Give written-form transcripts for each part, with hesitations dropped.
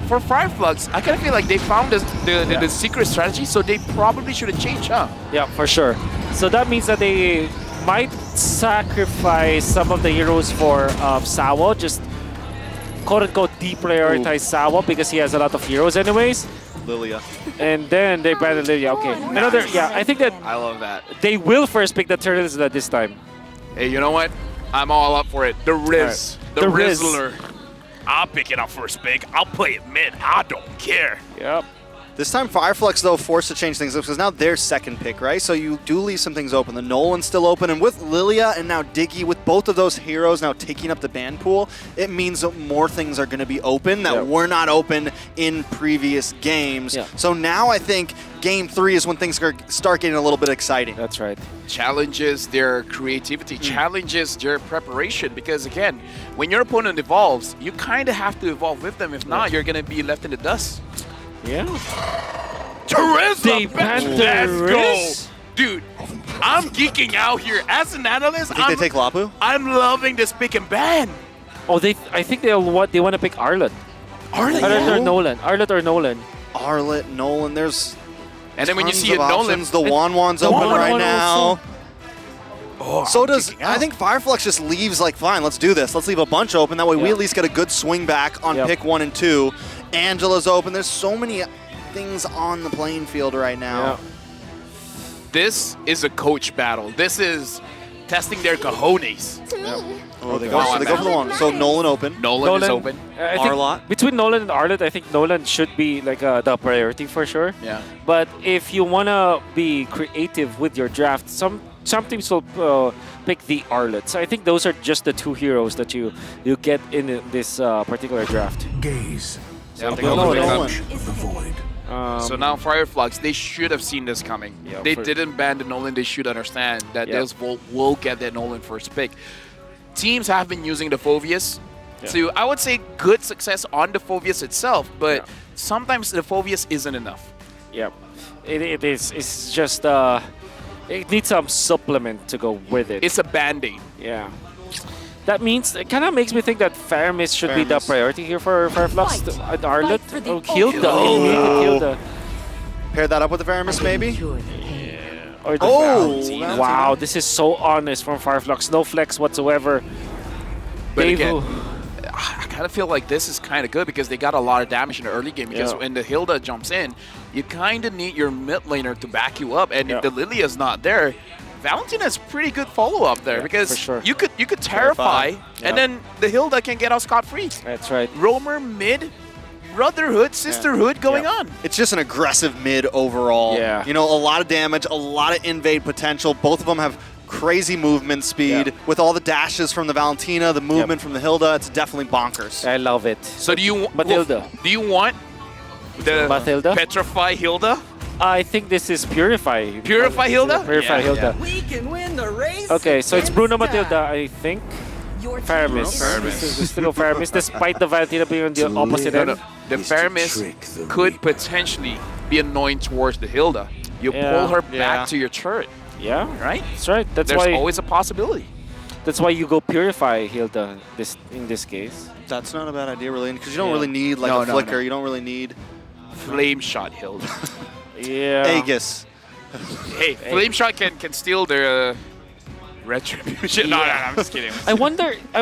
for Fireflux, I kind of feel like they found the secret strategy, so they probably should have changed, huh? Yeah, for sure. So that means that they might sacrifice some of the heroes for Sawa, just quote-unquote deprioritize Sawa because he has a lot of heroes anyways. Lilia. And then they branded Lilia. Okay. Another, yeah, I think that I love that. they will first pick the Turtles this time. Hey, you know what? I'm all up for it. The Riz. Right. The The Riz. Rizzler. I'll pick it up first pick. I'll play it mid. I don't care. Yep. This time Fireflux, though, forced to change things up because now they're second pick, right? So you do leave some things open. The Nolan's still open, and with Lilia and now Diggy, with both of those heroes now taking up the ban pool, it means that more things are going to be open that were not open in previous games. Yeah. So now I think Game 3 is when things start getting a little bit exciting. That's right. Challenges their creativity, challenges their preparation, because again, when your opponent evolves, you kind of have to evolve with them. If not, you're going to be left in the dust. Yeah. Teresa, They banned let's the go. Riz? Dude, I'm geeking out here. As an analyst, Think they take Lapu? I'm loving this pick and ban. Oh, I think they want to pick Arlott. Arlott, Arlott or Nolan. Arlott or Nolan. Arlott, Nolan, there's And then when you tons see a of Nolan, options. The Wan's open Wan right Wan now. also. oh, So I'm does, geeking out. I think Fireflux just leaves like, fine, let's do this. Let's leave a bunch open. That way we Yeah. at least get a good swing back on pick 1 and 2. Angela's open. There's so many things on the playing field right now. Yeah. This is a coach battle. This is testing their cojones. Oh, they Okay. go, so they go for the one. So Nolan open. Nolan is open. I think Arlott? between Nolan and Arlott, I think Nolan should be like the priority for sure. Yeah. But if you wanna be creative with your draft, some teams will pick the Arlott. So I think those are just the two heroes that you get in this particular draft. Gaze. Yeah, Go Nolan. for Nolan. Of the void. So now Fireflux, they should have seen this coming. Yeah, They for- didn't ban the Nolan. They should understand that Yeah. those will get that Nolan first pick. Teams have been using the Phoveus Yeah. to, I would say, good success on the Phoveus itself, but Yeah. sometimes the Phoveus isn't enough. Yeah, it is. It's just it needs some supplement to go with it. It's a band-aid. Yeah. That means it kind of makes me think that Faramis should be the Faramis. priority here for Fireflux. Arlott. for the Oh, Hilda. ultimate. Hilda. Pair that up with the Faramis, maybe? Or the Oh, wow, this is so honest from Fireflux. No flex whatsoever. But DEVU. again, I kind of feel like this is kind of good because they got a lot of damage in the early game. Because Yeah. when the Hilda jumps in, you kind of need your mid laner to back you up. And Yeah. if the Lilia's not there, Valentina has pretty good follow-up there Yeah, because for sure. you could terrify, Yeah. and then the Hilda can get out scot-free. That's right. Roamer mid, brotherhood, sisterhood going Yeah. on. It's just an aggressive mid overall. Yeah. You know, a lot of damage, a lot of invade potential. Both of them have crazy movement speed. Yeah. With all the dashes from the Valentina, the movement from the Hilda, it's definitely bonkers. I love it. So do you Matilda. Do you want the Matilda? Petrify Hilda? I think this is Purify. Purify Hilda? Purify Yeah, Hilda. We can win the race. Okay, so it's Bruno against Matilda, I think. Your Faramis. Faramis. This is still Faramis, despite the Valentina being on the opposite No, end. no. The Is to Faramis trick the could reaper. potentially be annoying towards the Hilda. You Yeah. pull her Yeah. back to your turret, Yeah, right? that's right. That's There's why. always a possibility. That's why you go Purify Hilda. In this case. That's not a bad idea, really, because you don't Yeah. really need like No, a no, flicker. no. You don't really need Flame shot Hilda. Yeah. Aegis. Hey, flame shot can steal their retribution. No, no, no, I'm just kidding. I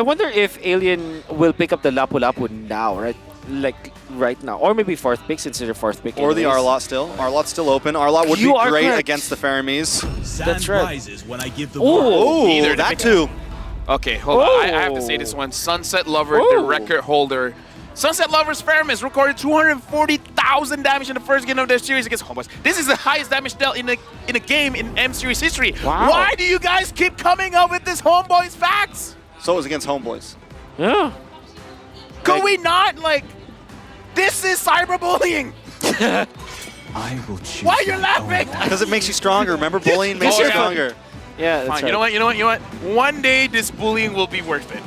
wonder if Alien will pick up the Lapu Lapu now, right? Like right now, or maybe fourth pick since they're fourth pick. Or the anyways. Arlott still. Arlott's still open. Arlott would You be are great correct. against the Faramis. That's right. rises when I give the Oh, Oh, Either that pick- too. Okay, hold on. I have to say this Oh. one. Sunset Lover, the Oh. record holder. Sunset Lover's Faramis recorded 240,000 damage in the first game of their series against Homeboys. This is the highest damage dealt in a game in M Series history. Wow. Why do you guys keep coming up with this Homeboys facts? So it was against Homeboys. Yeah. Could we not, like, this is cyberbullying. I will choose. Why you're laughing? Because it makes you stronger. Remember, bullying makes Oh, you yeah. stronger. Yeah. That's Fine, right. you know what? One day this bullying will be worth it.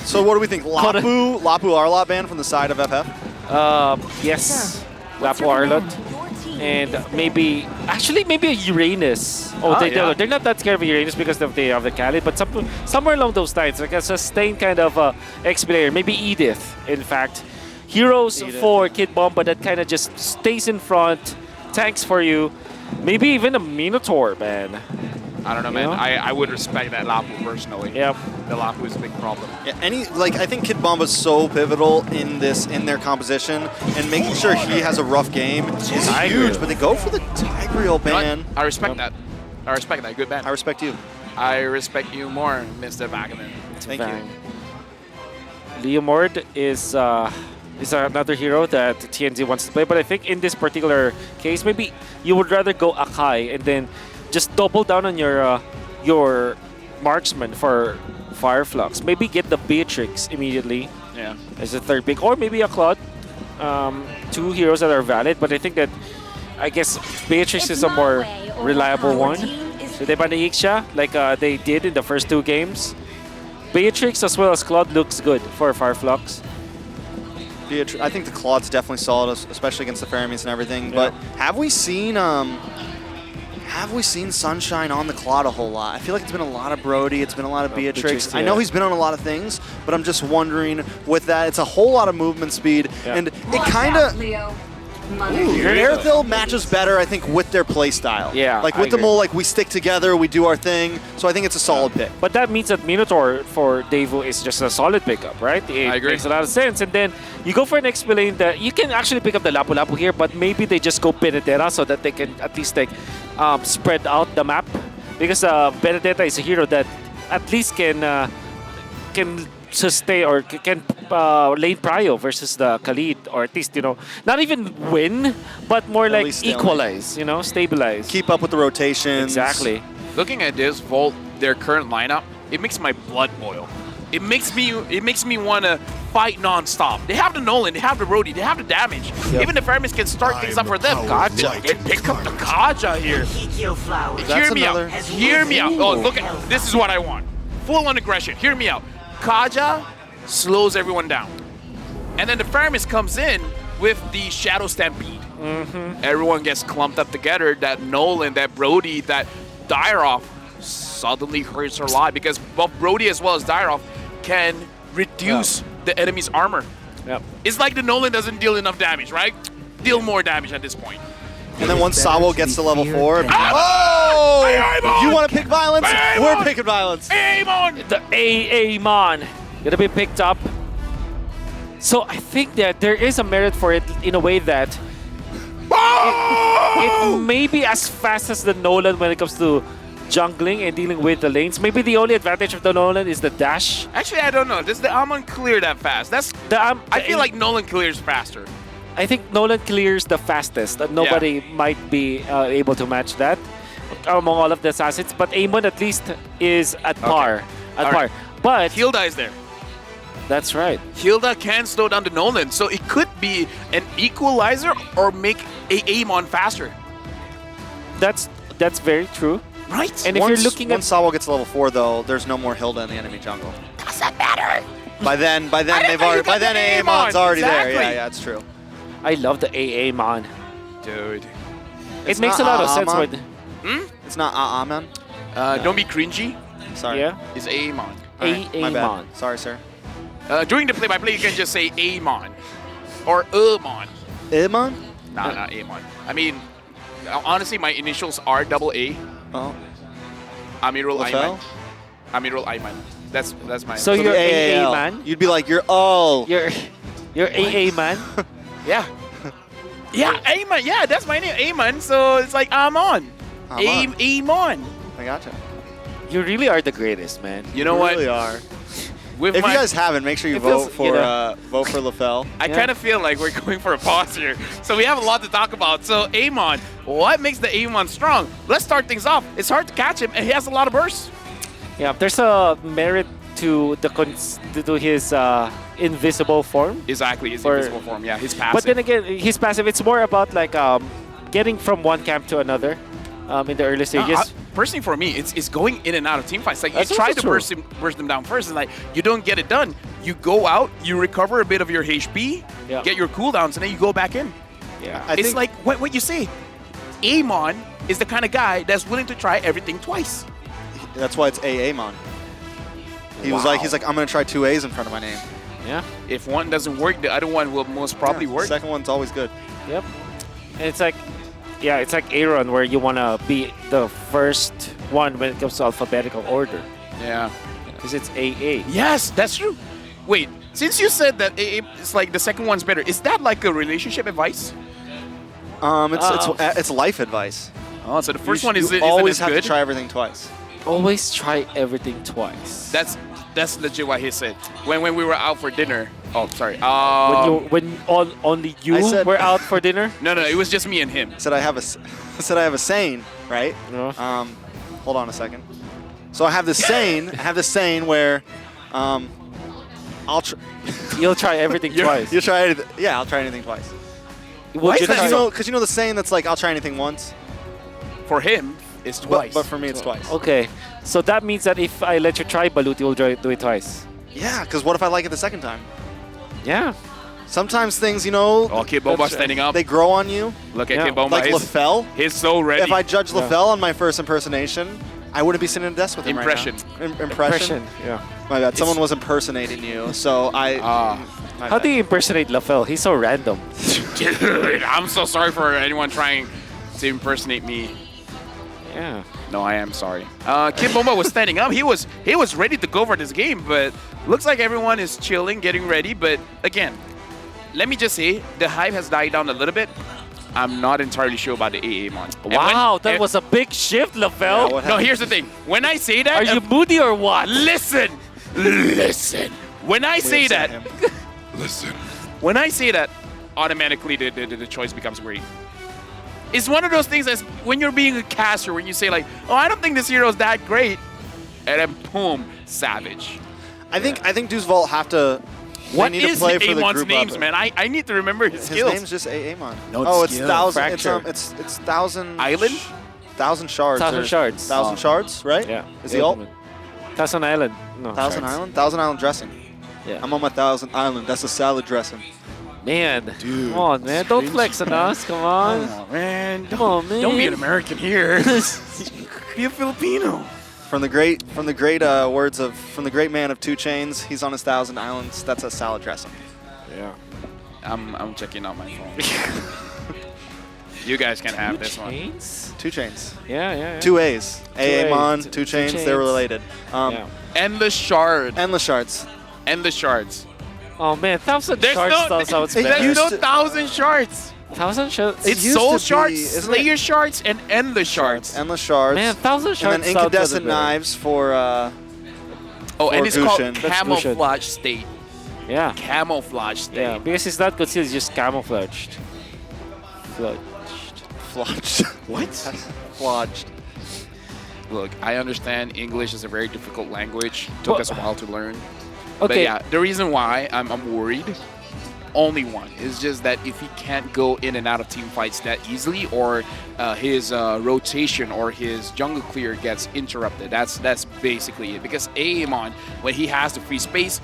So what do we think? Lapu Arlott ban from the side of FF? Yes. Lapu Arlott. And maybe a Uranus. Oh, yeah. they're not that scared of Uranus because they have the Khalid, but somewhere along those lines, like a sustained kind of X player. Maybe Edith, in fact. heroes for Kid Bomba that kind of just stays in front, tanks for you. Maybe even a Minotaur, man. I don't know, man. I would respect that Lapu personally. Yep. The Lapu is a big problem. Yeah, I think Kid Bomba's so pivotal in their composition, and making sure he has a rough game is huge. But they go for the Tigreal ban. I respect that. I respect that. Good ban. I respect you. I respect you more, Mr. Vagaman. Thank you. Leomord is another hero that TNZ wants to play, but I think in this particular case, maybe you would rather go Akai and then just double down on your marksman for Fireflux. Maybe get the Beatrix immediately as a third pick, or maybe a Claude. Two heroes that are valid, but I think that Beatrix is a more reliable one. So they ban the Ixia like they did in the first 2 games. Beatrix as well as Claude looks good for Fireflux. I think the Claude's definitely solid, especially against the Faramis and everything. Yeah. But have we seen Sunshine on the Claude a whole lot? I feel like it's been a lot of Brody, it's been a lot of Beatrix. I know he's been on a lot of things, but I'm just wondering with that, it's a whole lot of movement speed, and it kind of... Airthil matches better, I think, with their play style. Yeah, like with the mole, like we stick together, we do our thing. So I think it's a solid pick. But that means that Minotaur for DEVU is just a solid pickup, right? It I agree. makes a lot of sense. And then you go for an X-Lane that you can actually pick up the Lapu Lapu here, but maybe they just go Benedetta so that they can at least like spread out the map. Because Benedetta is a hero that at least can sustain or can lane prio versus the Khalid, or at least, not even win, but more like equalize, stabilize. Keep up with the rotations. Exactly. Looking at this Volt, their current lineup, it makes my blood boil. It makes me want to fight non-stop. They have the Nolan, they have the Brody, they have the damage. Even the Faramis can start things up for them. Kaja, pick up the Kaja here. Hear me out. Hear me out. Oh, look at this is what I want. Full on aggression. Hear me out. Kaja slows everyone down. And then the Faramis comes in with the Shadow Stampede. Everyone gets clumped up together. That Nolan, that Brody, that Dairoff suddenly hurts a lot because both Brody as well as Dairoff can reduce the enemy's armor. Yep. It's like the Nolan doesn't deal enough damage, right? Deal more damage at this point. And then once Sawo gets to level 4, you want to pick violence? We're picking violence. Amon! The Amon gonna be picked up. So I think that there is a merit for it in a way that it may be as fast as the Nolan when it comes to jungling and dealing with the lanes. Maybe the only advantage of the Nolan is the dash. Actually, I don't know. Does the Amon clear that fast? I feel like Nolan clears faster. I think Nolan clears the fastest. Nobody might be able to match that among all of the assassins. But Amon at least is at par. Right. But Hilda is there. That's right. Hilda can slow down the Nolan, so it could be an equalizer or make Amon faster. That's very true. Right? And if you're looking once Sawo gets to level 4, though, there's no more Hilda in the enemy jungle. Does that matter? By then, Amon's already there. Yeah, it's true. I love the Amon. Dude. It makes a lot of sense with... It's not Amon? Don't be cringy. Sorry. Yeah. It's Amon. Right, my bad. Amon. Sorry, sir. During the play-by-play, you can just say Amon. Or Amon. Amon? Nah, not Amon. I mean, honestly, my initials are double A. Oh. Amirul Lafel? Ayman. Amirul Ayman. That's my... So you're AAL. man? You'd be like, you're AA man? Yeah. Yeah, Ayman. Yeah, that's my name, Ayman. So it's like Amon. Amon. I gotcha. You really are the greatest, man. You know what? really are. With If my, you guys haven't, make sure you vote for Lafel. I kind of feel like we're going for a pause here. So we have a lot to talk about. So Amon, what makes the Amon strong? Let's start things off. It's hard to catch him, and he has a lot of bursts. Yeah, there's a merit to his invisible form. Exactly, his invisible form. Yeah, his passive. But then again, his passive, it's more about like getting from one camp to another in the early stages. Personally, for me, it's going in and out of team fights. Like, That's you try also to burst them down first, and like you don't get it done. You go out, you recover a bit of your HP, get your cooldowns, and then you go back in. Yeah, It's like what you say. Amon is the kind of guy that's willing to try everything twice. That's why it's Amon. He's like, I'm gonna try 2 A's in front of my name. Yeah. If one doesn't work, the other one will most probably Yeah, work. Second one's always good. Yep. And it's like, yeah, it's like Aaron where you want to be the first one when it comes to alphabetical order. Yeah. Because it's AA. Yes, that's true. Wait, since you said that it's like the second one's better, is that like a relationship advice? It's life advice. Oh, so the first one You isn't always as have good? to try everything twice. Always try everything twice. That's legit what he said. When we were out for dinner. Oh, sorry. when only I you said- were out for dinner? No, it was just me and him. I said I have a saying, right? No. Hold on a second. So I have this saying where I'll You'll try everything twice. you'll try it. Yeah, I'll try anything twice. Would you try- Because you know the saying that's like I'll try anything once, For him, it's twice. but for me it's twice. Okay, so that means that if I let you try Balut, you'll do it twice. Yeah, because what if I like it the second time? Yeah. Sometimes things, you know, Oh, Kid Bomba standing up. they grow on you. Look at Yeah. Kid Bomba. Like LaFell. He's so ready. If I judge Yeah. LaFell on my first impersonation, I wouldn't be sitting at a desk with him Impression. right now. Impression. Yeah. My bad. Someone was impersonating you, so I. my How bad. do you impersonate LaFell? He's so random. Dude, I'm so sorry for anyone trying to impersonate me. Yeah. No, I am sorry. Kid Bomba was standing up. He was ready to go for this game, but looks like everyone is chilling, getting ready. But again, let me just say, the hype has died down a little bit. I'm not entirely sure about the AA mon. And Wow, that and- was a big shift, Yeah, LaFell. what No, happened? here's the thing. When I say that, Are you moody or what? listen. When I say upset that, him. when I say that, automatically the choice becomes great. It's one of those things as when you're being a caster, when you say like, oh, I don't think this hero is that great, and then boom, savage. I think Deuce Vault have to. What they need is to play for the Amon's group names, up. man? I need to remember his His skills. name's just Amon. No, it's oh, it's skill. 1,000. Fracture. It's 1,000. Island? 1,000 shards. 1,000 shards. 1,000 Oh. shards, right? Yeah. Is he ult? Thousand Island. No. 1,000 shards. Island? 1,000 Island dressing. Yeah. I'm on my 1,000 Island. That's a salad dressing. Man. Dude, Come on, man. Don't strange. flex on us. Come on. Come on, man. Come on, man. Don't be an American here. Be a Filipino. From the great words of from the great man of 2 Chains, he's on his 1,000 Islands. That's a salad dressing. Yeah. I'm checking out my phone. You guys can have this one. Chains? 2 Chains. Yeah, yeah, yeah. 2 A's. A's, Amon, two 2 Chains. Chains. They're related. Yeah. Endless shard. Endless shards. Endless shards. Oh man, 1,000 There's shards no, sounds It better. there's no used to- 1,000 shards. 1,000 shards? It's used soul to be, shards, isn't slayer it? shards, and endless shards. Endless shards. Man, 1,000 shards and then sounds incandescent better. knives for Oh, for and it's Gushin. called That's camouflage state. Yeah. Camouflage state. Yeah, because it's not concealed, it's just camouflaged. Fludged. flodged. What? Flodged. Look, I understand English is a very difficult language. Took Well- us a while to learn. But Okay. yeah, the reason why I'm worried, only one, is just that if he can't go in and out of team fights that easily, or his rotation or his jungle clear gets interrupted. That's basically it. Because Amon, when he has the free space,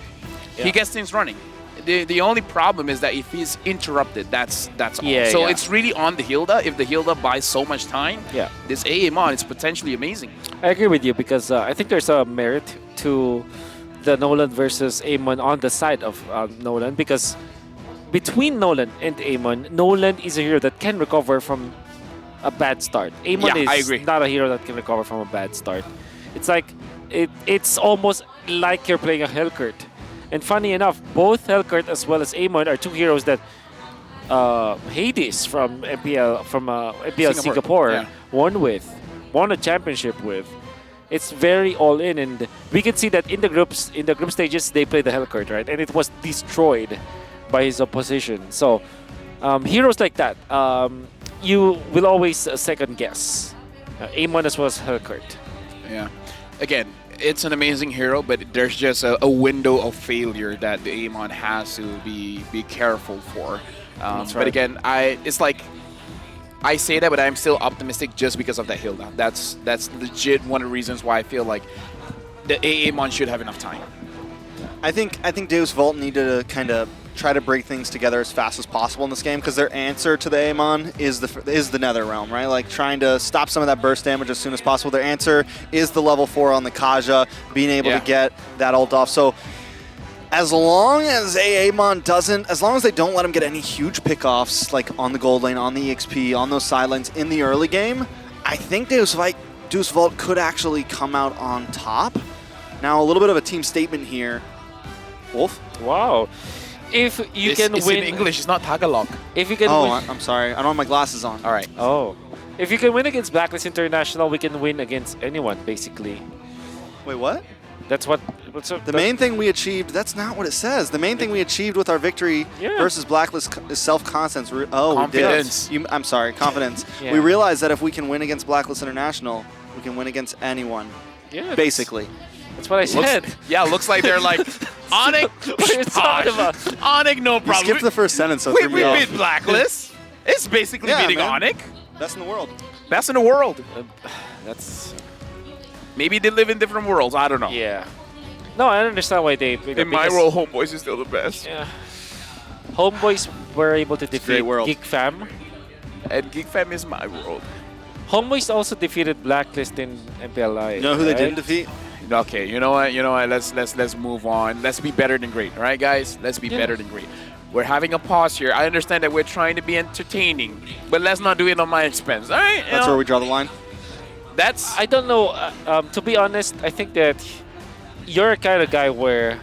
Yeah. he gets things running. The only problem is that if he's interrupted, that's all. Yeah, So yeah. it's really on the Hilda. If the Hilda buys so much time, Yeah. this Amon is potentially amazing. I agree with you because I think there's a merit to the Nolan versus Amon on the side of Nolan because between Nolan and Amon, Nolan is a hero that can recover from a bad start. Amon Yeah, I is agree. not a hero that can recover from a bad start. It's like it's almost like you're playing a Hellcurt. And funny enough, both Hellcurt as well as Amon are 2 heroes that Hades from MPL Singapore yeah. won a championship with. It's very all in, and we can see that in the group stages they played the Hellcurt, right? And it was destroyed by his opposition. So heroes like that, you will always second guess. Amon as well as Hellcurt. Yeah. Again, it's an amazing hero, but there's just a window of failure that the Amon has to be careful for. That's But right. again, it's like I say that, but I'm still optimistic just because of that Hilda. That's legit one of the reasons why I feel like the Amon should have enough time. I think Deus Vult needed to kind of try to break things together as fast as possible in this game because their answer to the Amon is the Nether Realm, right? Like trying to stop some of that burst damage as soon as possible. Their answer is the level 4 on the Kaja, being able Yeah. to get that ult off. So As long as AAMon doesn't, as long as they don't let him get any huge pickoffs, like on the gold lane, on the EXP, on those side lanes in the early game, I think Deus Vult could actually come out on top. Now, a little bit of a team statement here. Wolf? Wow. If you can it's win... in English, it's not Tagalog. If you can Oh, win... I'm sorry. I don't have my glasses on. All right. Oh. If you can win against Blacklist International, we can win against anyone, basically. Wait, what? That's what... What's up? The main thing we achieved, that's not what it says. The main thing we achieved with our victory Yeah. versus Blacklist is self-confidence. Confidence. We did. I'm sorry, confidence. Yeah. We realized that if we can win against Blacklist International, we can win against anyone, Yeah, basically. That's what I said. Looks like they're like, Onyx, What are you talking about? Onyx, no You problem. skipped the first sentence, so it we threw me off. beat Blacklist. It's basically Yeah, beating man. Onyx. Best in the world. Best in the world. That's... Maybe they live in different worlds. I don't know. Yeah. No, I understand why they... In my role, Homeboys is still the best. Yeah. Homeboys were able to defeat great world. Geek Fam. And Geek Fam is my world. Homeboys also defeated Blacklist in MPLI. You know who they right? didn't defeat? Okay, you know what? Let's move on. Let's be better than great, all right, guys? Let's be Yeah. better than great. We're having a pause here. I understand that we're trying to be entertaining, but let's not do it on my expense, all right? That's where we draw the line. That's I don't know. To be honest, I think that you're a kind of guy where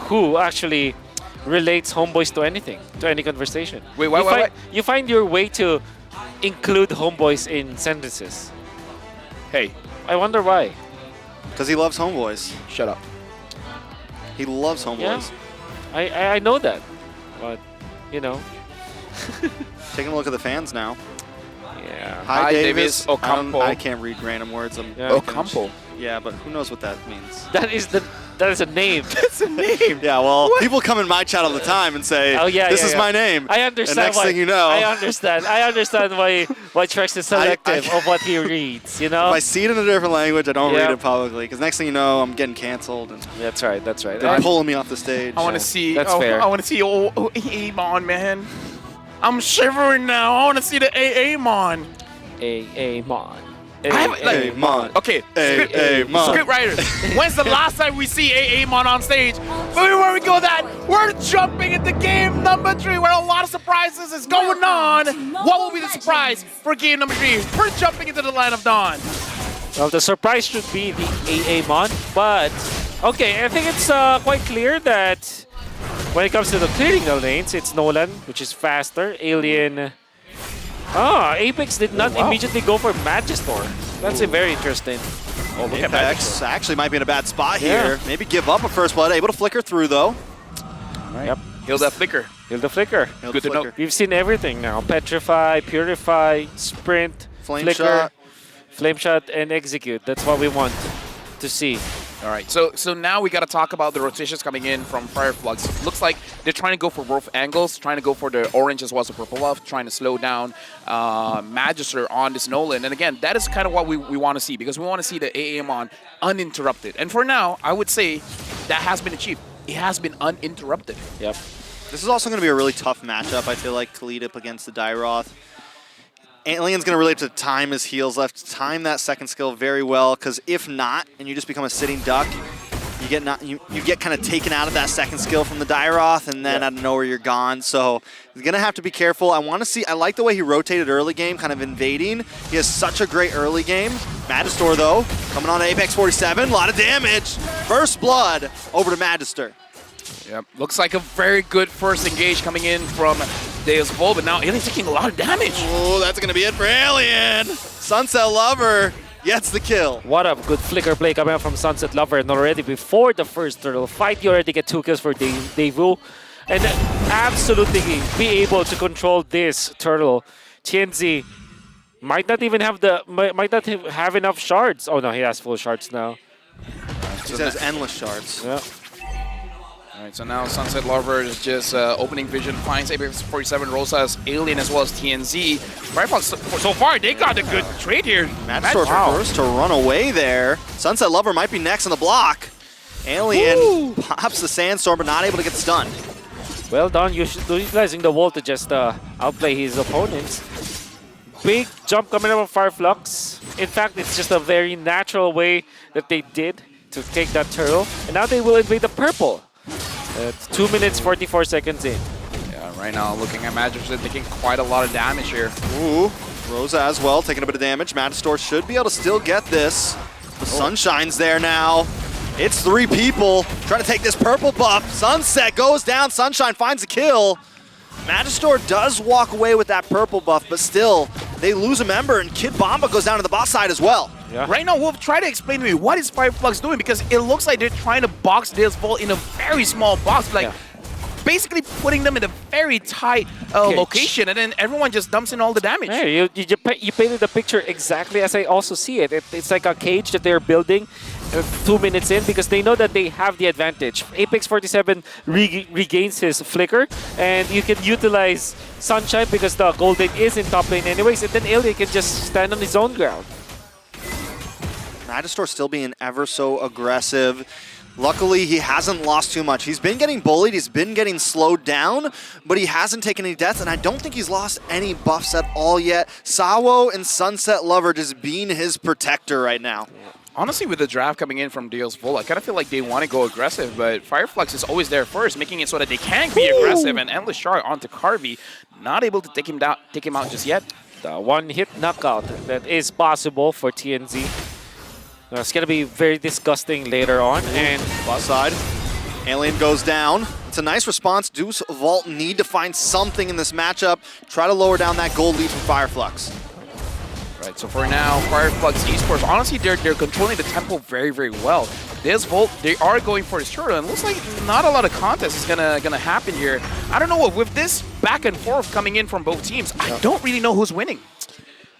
who actually relates Homeboys to anything, to any conversation. Wait, why, you why, find, why? You find your way to include Homeboys in sentences. hey, I wonder why. Because he loves Homeboys. shut up. He loves Homeboys. Yeah. I know that, but you know. Taking a look at the fans now. Yeah. Hi, Davis Ocampo. I can't read random words. Yeah. Ocampo. Yeah, but who knows what that means? That is a name. That's a name. Yeah, well, people come in my chat all the time and say, Oh yeah, this yeah, is yeah. my name. I understand And next why. thing you know, I understand why Trex is selective of what he reads. You know. if I see it in a different language, I don't Yeah. read it publicly. Because next thing you know, I'm getting canceled and That's right. That's right. they're pulling me off the stage. I want to see. That's fair. I want to see Amon, man. I'm shivering now. I want to see the Amon. Mon. I have, like, Hey, Mon. Okay, Hey, Mon. script writers. When's the last time we see Amon on stage? But before we go that, we're jumping into game number 3 where a lot of surprises is going on. What will be the surprise for game number 3? We're jumping into the line of dawn. Well, the surprise should be the Mon, but okay, I think it's quite clear that when it comes to the clearing the lanes, it's Nolan, which is faster. Alien. Apex did not wow. immediately go for Magister. That's very interesting. Oh, look at Apex actually might be in a bad spot Yeah. here. Maybe give up a first blood. Able to flicker through, though. Yep. Heal that flicker. Kill the flicker. Able Good to know. We've seen everything now. Petrify, Purify, Sprint, Flame Flicker, shot. Flame Shot, and Execute. That's what we want to see. All right, so now we got to talk about the rotations coming in from Fireflux. Looks like they're trying to go for both angles, trying to go for the orange as well as the purple buff, trying to slow down Magister on this Nolan. And again, that is kind of what we want to see, because we want to see the Amon uninterrupted. And for now, I would say that has been achieved. It has been uninterrupted. Yep. This is also going to be a really tough matchup, I feel like, Khalid up against the Dairoth. Alien's going to really have to time his heals left, time that second skill very well, because if not, and you just become a sitting duck, you get kind of taken out of that second skill from the Dairoth, and then out of nowhere you're gone. So he's going to have to be careful. I like the way he rotated early game, kind of invading. He has such a great early game. Magister, though, coming on to Apex 47, a lot of damage. First blood over to Magister. Yep. Looks like a very good first engage coming in from Deus Vult, but now Alien's taking a lot of damage. Oh, that's going to be it for Alien. Sunset Lover gets the kill. What a good flicker play coming out from Sunset Lover, and already before the first turtle fight, you already get 2 kills for DEVU, and absolutely be able to control this turtle. TNZ might not even have have enough shards. Oh no, he has full shards now. He says endless shards. Yeah. All right, so now Sunset Lover is just opening vision, finds Apex 47, rolls as Alien as well as TNZ. Fireflux, so far, they got a good trade here. Magister first to run away there. Sunset Lover might be next on the block. Alien pops the Sandstorm, but not able to get stunned. Well done, utilizing the wall to just outplay his opponents. Big jump coming out of Fireflux. In fact, it's just a very natural way that they did to take that turtle. And now they will invade the purple. It's 2 minutes, 44 seconds in. Yeah, right now looking at Magistor taking quite a lot of damage here. Ooh, Rosa as well, taking a bit of damage. Magistor should be able to still get this. The Sunshine's there now. It's 3 people trying to take this purple buff. Sunset goes down, Sunshine finds a kill. Magistor does walk away with that purple buff, but still, they lose a member, and Kid Bomba goes down to the bot side as well. Yeah. Right now, Wolf, try to explain to me, what is Fireflux doing? Because it looks like they're trying to box DEVU in a very small box, like basically putting them in a very tight location, and then everyone just dumps in all the damage. Hey, you painted the picture exactly as I also see it. It's like a cage that they're building 2 minutes in because they know that they have the advantage. Apex 47 regains his flicker, and you can utilize Sunshine because the Golden is in top lane anyways, and then Alien can just stand on his own ground. Magistor still being ever so aggressive. Luckily, he hasn't lost too much. He's been getting bullied, he's been getting slowed down, but he hasn't taken any deaths, and I don't think he's lost any buffs at all yet. Sawo and Sunset Lover just being his protector right now. Honestly, with the draft coming in from DEVU, I kind of feel like they want to go aggressive, but Fireflux is always there first, making it so that they can be aggressive, and Endless Shard onto Carvey, not able to take him out just yet. The one-hit knockout that is possible for TNZ. It's going to be very disgusting later on. And bot side, Alien goes down. It's a nice response. Deuce Vault need to find something in this matchup. Try to lower down that gold lead from Fireflux. Right, so for now, Fireflux Esports, honestly, they're controlling the tempo very, very well. DEVU, they are going for his turtle, and it looks like not a lot of contest is gonna happen here. I don't know, with this back and forth coming in from both teams, I don't really know who's winning.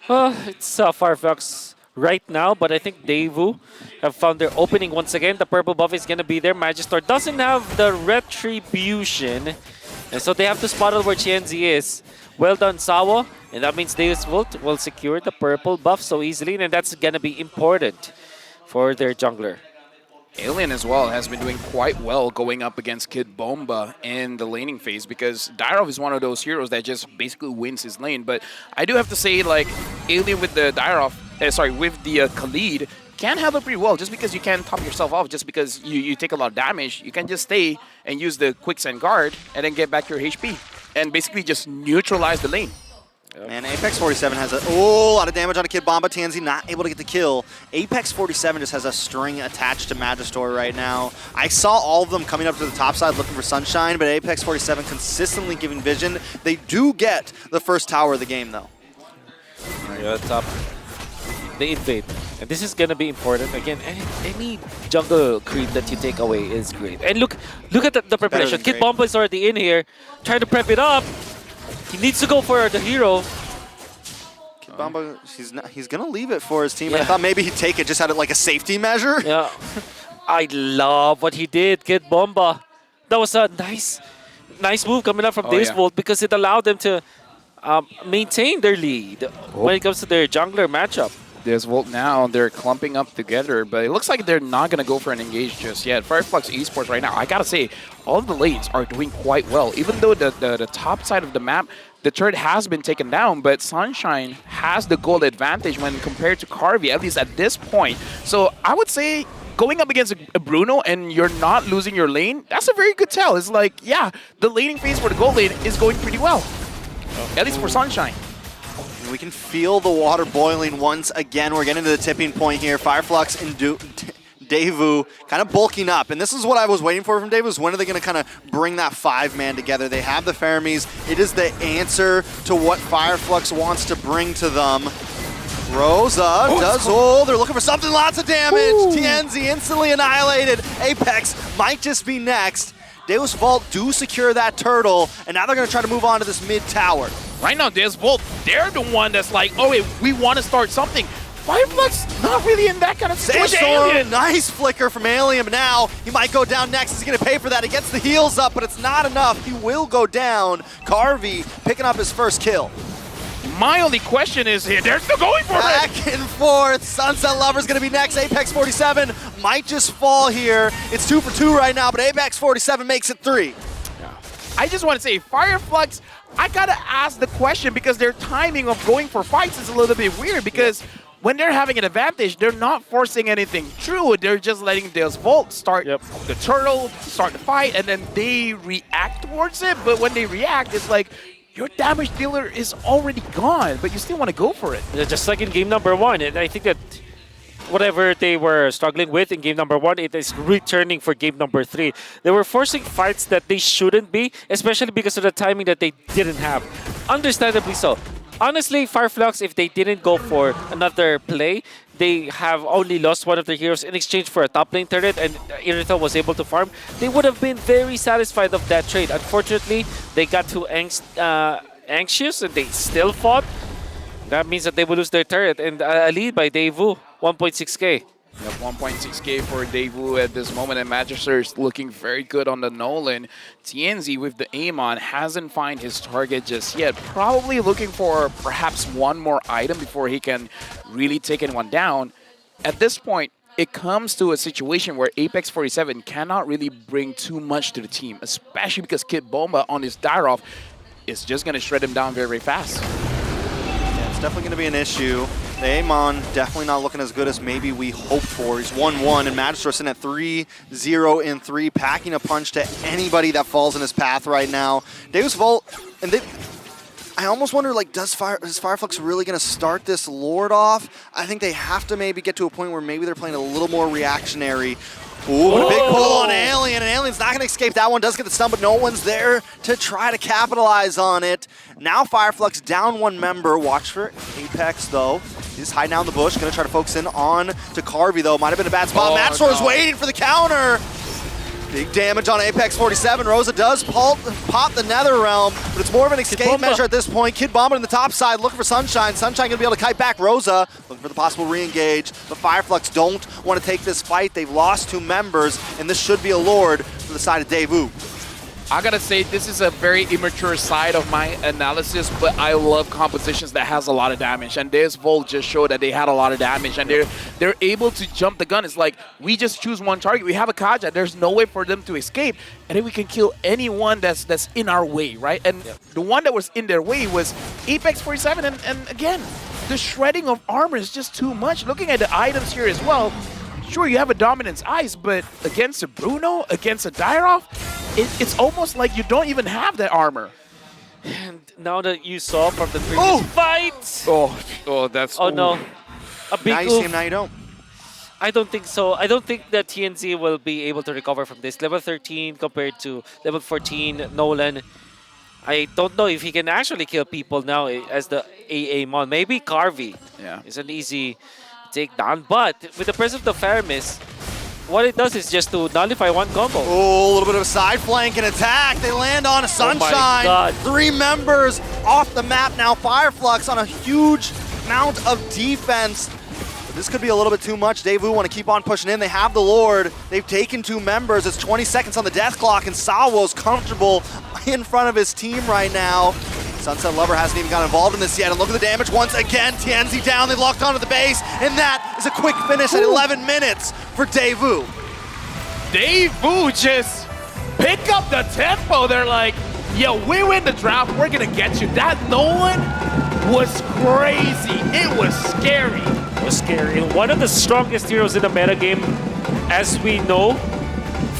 It's Fireflux right now, but I think DEVU have found their opening once again. The purple buff is going to be there. Magistor doesn't have the Retribution, and so they have to spot out where TNZ is. Well done, Sawa, and that means DEVU will secure the purple buff so easily, and that's going to be important for their jungler. Alien as well has been doing quite well going up against Kid Bomba in the laning phase because Dyrov is one of those heroes that just basically wins his lane. But I do have to say, like, Alien with the with the Khalid can handle pretty well just because you can top yourself off, just because you take a lot of damage. You can just stay and use the Quicksand Guard and then get back your HP and basically just neutralize the lane. And Apex 47 has a lot of damage on a Kid Bomba. TNZ not able to get the kill. Apex 47 just has a string attached to Magistor right now. I saw all of them coming up to the top side looking for Sunshine, but Apex 47 consistently giving vision. They do get the first tower of the game, though. Yeah, top. They invade. And this is going to be important. Again, any jungle creep that you take away is great. And look at the preparation. Kid Bomba is already in here, trying to prep it up. He needs to go for the hero. Kid Bomba, he's gonna leave it for his team. Yeah. I thought maybe he'd take it just out of like a safety measure. Yeah, I love what he did, Kid Bomba. That was a nice move coming up from DEVU because it allowed them to maintain their lead when it comes to their jungler matchup. DEVU now, they're clumping up together, but it looks like they're not going to go for an engage just yet. Fireflux Esports right now, I got to say, all of the lanes are doing quite well. Even though the top side of the map, the turret has been taken down, but Sunshine has the gold advantage when compared to Carvey, at least at this point. So I would say going up against a Bruno and you're not losing your lane, that's a very good tell. It's like, yeah, the laning phase for the gold lane is going pretty well, at least for Sunshine. We can feel the water boiling once again. We're getting to the tipping point here. Fireflux and DEVU kind of bulking up. And this is what I was waiting for from DEVU, is when are they going to kind of bring that 5-man together? They have the Fermis. It is the answer to what Fireflux wants to bring to them. Rosa they're looking for something, lots of damage. TNZ instantly annihilated. Apex might just be next. Deus Vault do secure that turtle, and now they're going to try to move on to this mid tower. Right now, Deus Vault, they're the one that's like, oh, wait, we want to start something. Fireflux not really in that kind of situation. Nice flicker from Alien, but now he might go down next. He's going to pay for that. He gets the heals up, but it's not enough. He will go down. Carvey picking up his first kill. My only question is here, they're still going for it. Back and forth. Sunset Lover's going to be next. Apex 47 might just fall here. It's 2 for 2 right now, but Apex 47 makes it 3. I just want to say, Fireflux, I got to ask the question because their timing of going for fights is a little bit weird because when they're having an advantage, they're not forcing anything true. They're just letting Deus Volt start the turtle, start the fight, and then they react towards it. But when they react, it's like your damage dealer is already gone, but you still want to go for it. Just like in game number 1, and I think that whatever they were struggling with in game number 1, it is returning for game number 3. They were forcing fights that they shouldn't be, especially because of the timing that they didn't have. Understandably so. Honestly, Fireflux, if they didn't go for another play, they have only lost one of their heroes in exchange for a top lane turret, and Irithel was able to farm. They would have been very satisfied of that trade. Unfortunately, they got too anxious and they still fought. That means that they will lose their turret, and a lead by DEVU, 1.6k. Yep, 1.6k for DEVU at this moment, and Magister is looking very good on the Nolan. TNZ with the aim on hasn't found his target just yet. Probably looking for perhaps one more item before he can really take anyone down. At this point, it comes to a situation where Apex 47 cannot really bring too much to the team, especially because Kid Bomba on his Dyrov is just going to shred him down very, very fast. Yeah, it's definitely going to be an issue. The Amon definitely not looking as good as maybe we hoped for. He's 1-1, and Magister sitting at 3-0-3, packing a punch to anybody that falls in his path right now. Deus Volt, and I almost wonder, like, is Fireflux really going to start this Lord off? I think they have to maybe get to a point where maybe they're playing a little more reactionary. Ooh, what a big pull on Alien, and Alien's not going to escape that one. Does get the stun, but no one's there to try to capitalize on it. Now Fireflux down one member. Watch for Apex, though. He's hiding down the bush. Going to try to focus in on to Carvey, though. Might have been a bad spot. Matchor is waiting for the counter. Big damage on Apex 47. Rosa does pop the Nether Realm, but it's more of an escape measure at this point. Kid Bomba in the top side, looking for Sunshine. Sunshine gonna be able to kite back Rosa, looking for the possible re-engage. But Fireflux don't want to take this fight. They've lost 2 members, and this should be a Lord for the side of DEVU. I gotta say, this is a very immature side of my analysis, but I love compositions that has a lot of damage. And Deus Volt just showed that they had a lot of damage, and they're able to jump the gun. It's like, we just choose one target. We have a Kaja. There's no way for them to escape, and then we can kill anyone that's in our way, right? And the one that was in their way was Apex 47, and again, the shredding of armor is just too much. Looking at the items here as well, sure, you have a Dominance Ice, but against a Bruno, against a Dyrov, it's almost like you don't even have that armor. And now that you saw from the previous fight... Oh, that's... Oh, no. A big now you see him, now you don't. I don't think so. I don't think that TNZ will be able to recover from this. Level 13 compared to level 14, Nolan. I don't know if he can actually kill people now as the AA Mon. Maybe Carvey is an easy takedown, but with the presence of Faramis, what it does is just to nullify one combo. Oh, a little bit of a side flank and attack. They land on a Sunshine. 3 members off the map now. Fireflux on a huge amount of defense. But this could be a little bit too much. DEVU want to keep on pushing in. They have the Lord. They've taken 2 members. It's 20 seconds on the death clock, and Salwo's comfortable in front of his team right now. Sunset Lover hasn't even got involved in this yet, and look at the damage once again. TNZ down, they've locked onto the base, and that is a quick finish at 11 minutes for DEVU. DEVU just pick up the tempo. They're like, yo, we win the draft, we're gonna get you. That Nolan was crazy. It was scary. It was scary. One of the strongest heroes in the metagame, as we know.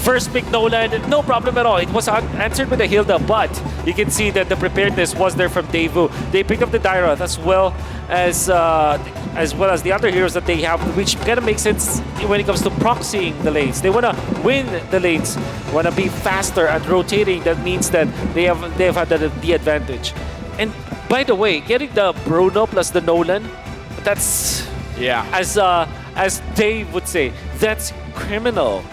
First pick Nolan, no problem at all. It was answered with a Hilda, but you can see that the preparedness was there from DEVU. They picked up the Dyroth as well as the other heroes that they have, which kind of makes sense when it comes to proxying the lanes. They want to win the lanes, want to be faster at rotating. That means that they've had the advantage. And by the way, getting the Bruno plus the Nolan, that's as Dave would say, that's criminal.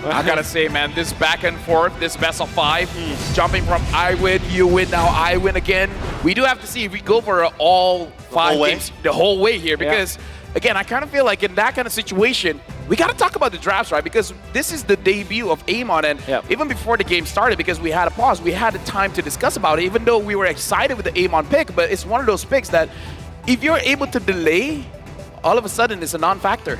I gotta say, man, this back and forth, this best of 5, jumping from I win, you win, now I win again. We do have to see if we go for all 5 games the whole way here, because, again, I kind of feel like in that kind of situation, we gotta talk about the drafts, right? Because this is the debut of Amon, and even before the game started, because we had a pause, we had a time to discuss about it, even though we were excited with the Amon pick, but it's one of those picks that if you're able to delay, all of a sudden it's a non-factor.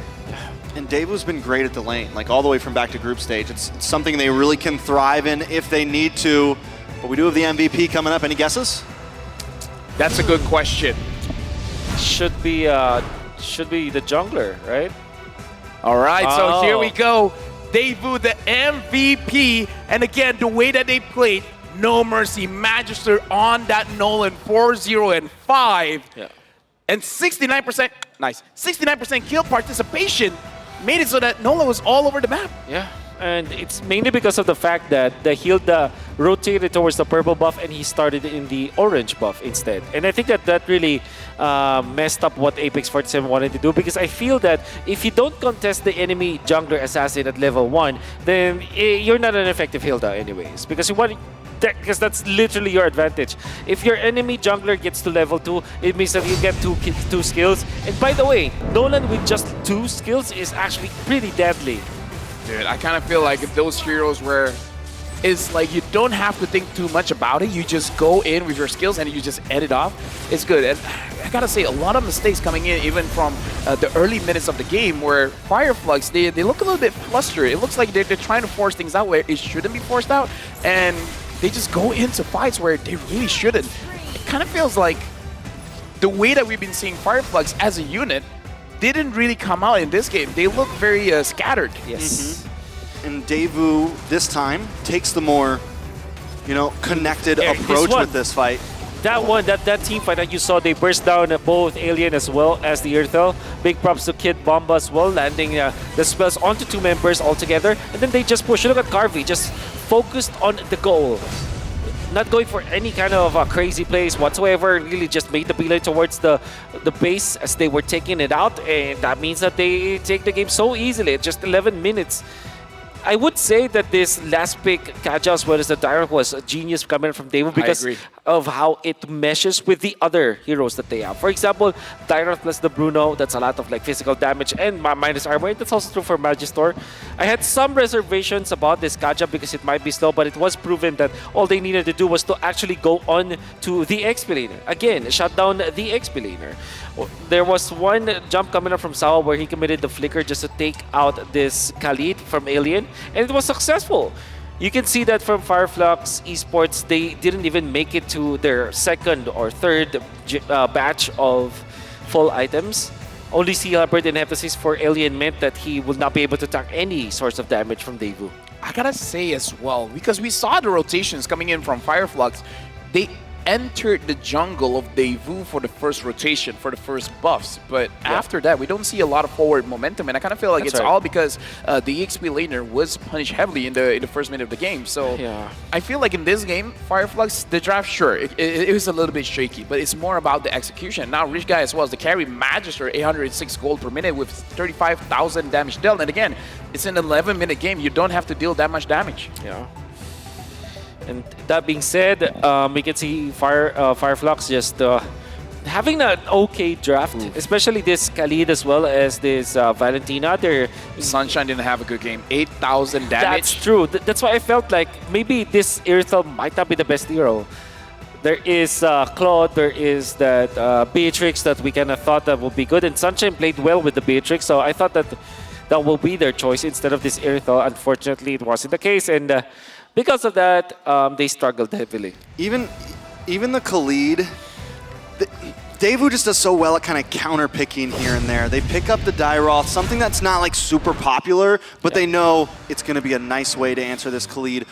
And DEVU's been great at the lane, like all the way from back to group stage. It's something they really can thrive in if they need to. But we do have the MVP coming up. Any guesses? That's a good question. Should be should be the jungler, right? All right, so here Oh. we go. DEVU, the MVP. And again, the way that they played, no mercy. Magister on that Nolan, 4-0 and 5. Yeah. And 69%, nice, 69% kill participation made it so that Nolan was all over the map. Yeah, and it's mainly because of the fact that the Hilda rotated towards the purple buff and he started in the orange buff instead. And I think that really messed up what Apex 47 wanted to do, because I feel that if you don't contest the enemy jungler assassin at level 1, then you're not an effective Hilda anyways, because you want... Because that's literally your advantage. If your enemy jungler gets to level 2, it means that you get two skills. And by the way, Nolan with just 2 skills is actually pretty deadly. Dude, I kind of feel like if those heroes where it's like you don't have to think too much about it, you just go in with your skills and you just end it off, it's good. And I gotta say, a lot of mistakes coming in even from the early minutes of the game where Fireflux, they look a little bit flustered. It looks like they're trying to force things out where it shouldn't be forced out, and they just go into fights where they really shouldn't. It kind of feels like the way that we've been seeing Fireflux as a unit didn't really come out in this game. They look very scattered. Yes. And DEVU this time takes the more, connected Yeah, approach this one. with this fight. That one, that team fight that you saw, they burst down both Alien as well as the Earthel. Big props to Kid Bomba as well, landing the spells onto 2 members altogether. And then they just push. Look at Carvey, just focused on the goal. Not going for any kind of crazy plays whatsoever. Really just made the beeline towards the base as they were taking it out. And that means that they take the game so easily. Just 11 minutes. I would say that this last pick, Kaja as well as the Direct, was a genius coming from DEVU because of how it meshes with the other heroes that they have. For example, Direct plus the Bruno, that's a lot of physical damage and minus armor. And that's also true for Magister. I had some reservations about this Kaja because it might be slow, but it was proven that all they needed to do was to actually go on to the XP laner. Again, shut down the XP laner. There was one jump coming up from Sawa where he committed the flicker just to take out this Khalid from Alien, and it was successful. You can see that from Fireflux Esports, they didn't even make it to their 2nd or 3rd batch of full items. Only C. Albert and emphasis for Alien meant that he will not be able to tank any source of damage from DEVU. I gotta say as well, because we saw the rotations coming in from Fireflux, they entered the jungle of DEVU for the first rotation, for the first buffs. But after that, we don't see a lot of forward momentum, and I kind of feel like it's all because the EXP laner was punished heavily in the first minute of the game. So I feel like in this game, Fireflux, the draft, sure, it was a little bit shaky, but it's more about the execution. Now, Rich Guy as well as the carry Magister, 806 gold per minute with 35,000 damage dealt. And again, it's an 11-minute game. You don't have to deal that much damage. Yeah. And that being said, we can see Fireflux just having an okay draft, especially this Khalid as well as this Valentina. Sunshine didn't have a good game. 8,000 damage. That's true. That's why I felt like maybe this Earthel might not be the best hero. There is Claude, there is that Beatrix that we kind of thought that would be good, and Sunshine played well with the Beatrix, so I thought that that will be their choice instead of this Earthel. Unfortunately, it wasn't the case, and because of that, they struggled heavily. Even the Khalid, DEVU just does so well at kind of counter-picking here and there. They pick up the Dyroth, something that's not super popular, but they know it's going to be a nice way to answer this Khalid.